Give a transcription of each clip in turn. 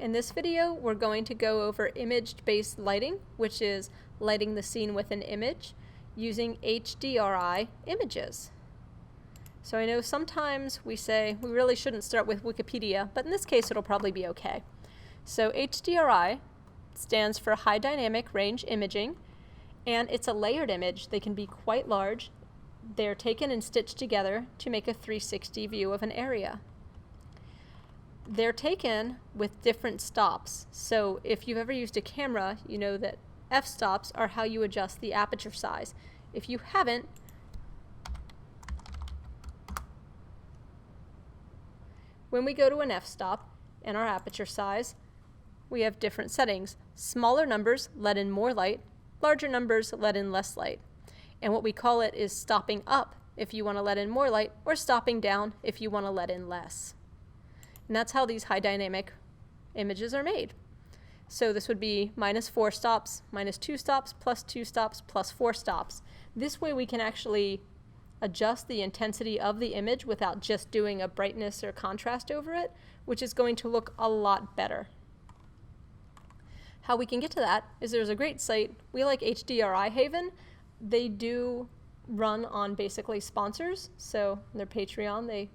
In this video, we're going to go over image-based lighting, which is lighting the scene with an image using HDRI images. So I know sometimes we say we really shouldn't start with Wikipedia, but in this case it'll probably be okay. So HDRI stands for High Dynamic Range Imaging, and it's a layered image. They can be quite large. They're taken and stitched together to make a 360 view of an area. They're taken with different stops. So if you've ever used a camera, you know that f-stops are how you adjust the aperture size. If you haven't, when we go to an f-stop and our aperture size, we have different settings. Smaller numbers let in more light, larger numbers let in less light. And what we call it is stopping up if you want to let in more light, or stopping down if you want to let in less. And that's how these high dynamic images are made. So this would be -4 stops, -2 stops, +2 stops, +4 stops. This way we can actually adjust the intensity of the image without just doing a brightness or contrast over it, which is going to look a lot better. How we can get to that is there's a great site. We like HDRI Haven. They do run on basically sponsors. So their Patreon, they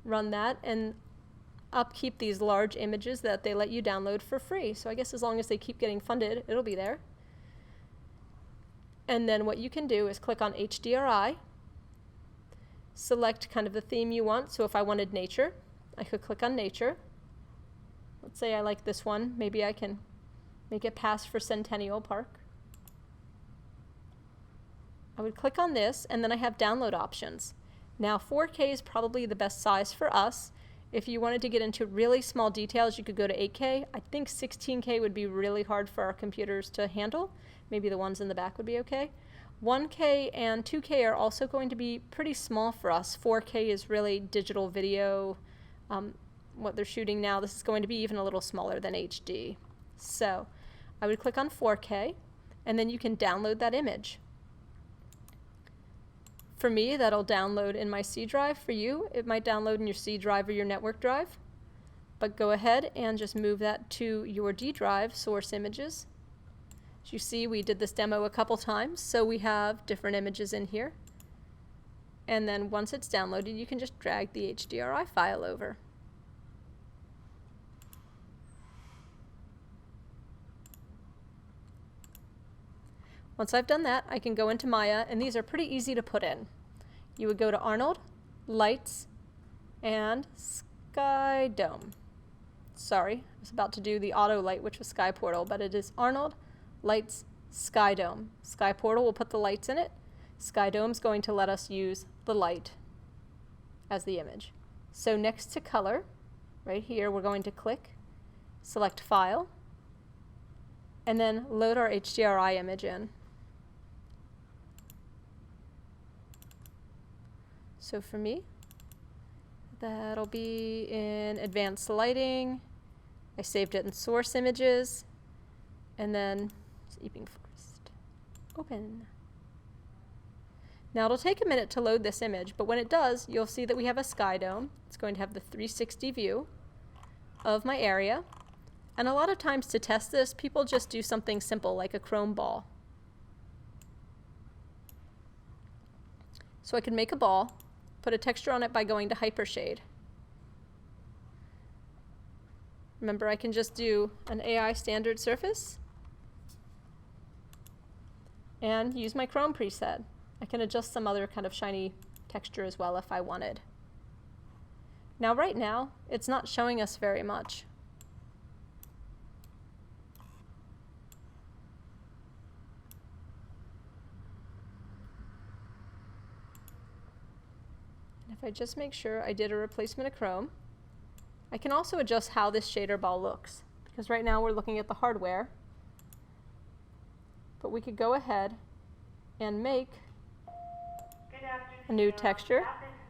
run that and upkeep these large images that they let you download for free. So I guess as long as they keep getting funded, it'll be there. And then what you can do is click on HDRI, select kind of the theme you want. So if I wanted nature, I could click on nature. Let's say I like this one. Maybe I can make it pass for Centennial Park. I would click on this, and then I have download options. Now 4K is probably the best size for us. If you wanted to get into really small details, you could go to 8K. I think 16K would be really hard for our computers to handle. Maybe the ones in the back would be okay. 1K and 2K are also going to be pretty small for us. 4K is really digital video. What they're shooting now, this is going to be even a little smaller than HD. So I would click on 4K, and then you can download that image. For me, that'll download in my C drive. For you, it might download in your C drive or your network drive. But go ahead and just move that to your D drive, source images. As you see, we did this demo a couple times, so we have different images in here. And then once it's downloaded, you can just drag the HDRI file over. Once I've done that, I can go into Maya, and these are pretty easy to put in. You would go to Arnold, Lights, and Sky Dome. Sorry, I was about to do the auto light, which was Sky Portal, but it is Arnold, Lights, Sky Dome. Sky Portal will put the lights in it. Sky Dome is going to let us use the light as the image. So next to color, right here, we're going to click, select File, and then load our HDRI image in. So for me, that'll be in advanced lighting. I saved it in source images, and then Sleeping Forest. Open. Now it'll take a minute to load this image, but when it does, you'll see that we have a sky dome. It's going to have the 360 view of my area. And a lot of times to test this, people just do something simple like a chrome ball. So I can make a ball, put a texture on it by going to Hypershade. Remember, I can just do an AI standard surface and use my chrome preset. I can adjust some other kind of shiny texture as well if I wanted. Now right now, it's not showing us very much. If I just make sure I did a replacement of chrome, I can also adjust how this shader ball looks, because right now we're looking at the hardware, but we could go ahead and make a new texture.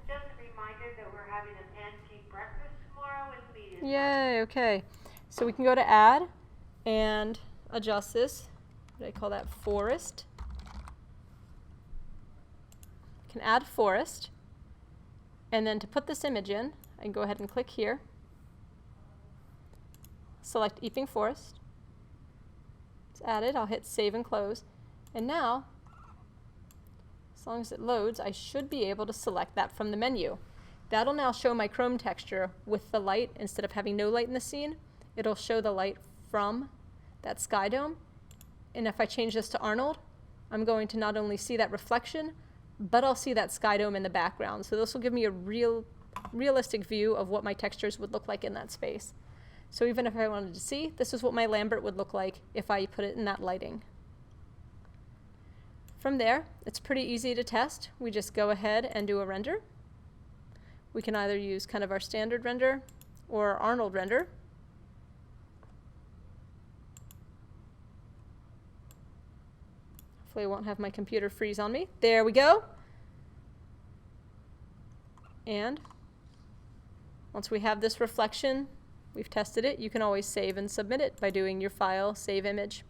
Just a reminder that we're having an antique breakfast tomorrow with media. Yay, okay. So we can go to Add and adjust this. What do I call that? Forest. I can add forest. And then to put this image in, I can go ahead and click here. select Epping Forest. It's added. I'll hit save and close. And now, as long as it loads, I should be able to select that from the menu. That'll now show my chrome texture with the light. Instead of having no light in the scene, it'll show the light from that sky dome. And if I change this to Arnold, I'm going to not only see that reflection, but I'll see that sky dome in the background. So this will give me a realistic view of what my textures would look like in that space. So even if I wanted to see, this is what my Lambert would look like if I put it in that lighting. From there, it's pretty easy to test. We just go ahead and do a render. We can either use kind of our standard render or our Arnold render. Hopefully I won't have my computer freeze on me. There we go. And once we have this reflection, we've tested it, you can always save and submit it by doing your File, Save Image.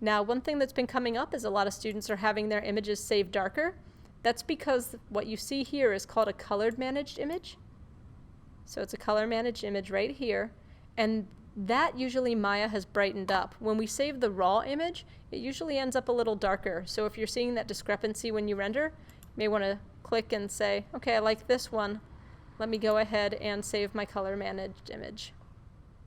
Now, one thing that's been coming up is a lot of students are having their images saved darker. That's because what you see here is called a colored managed image. So it's a color managed image right here, and that usually Maya has brightened up. When we save the raw image, it usually ends up a little darker. So if you're seeing that discrepancy when you render, you may want to click and say, okay, I like this one. Let me go ahead and save my color managed image.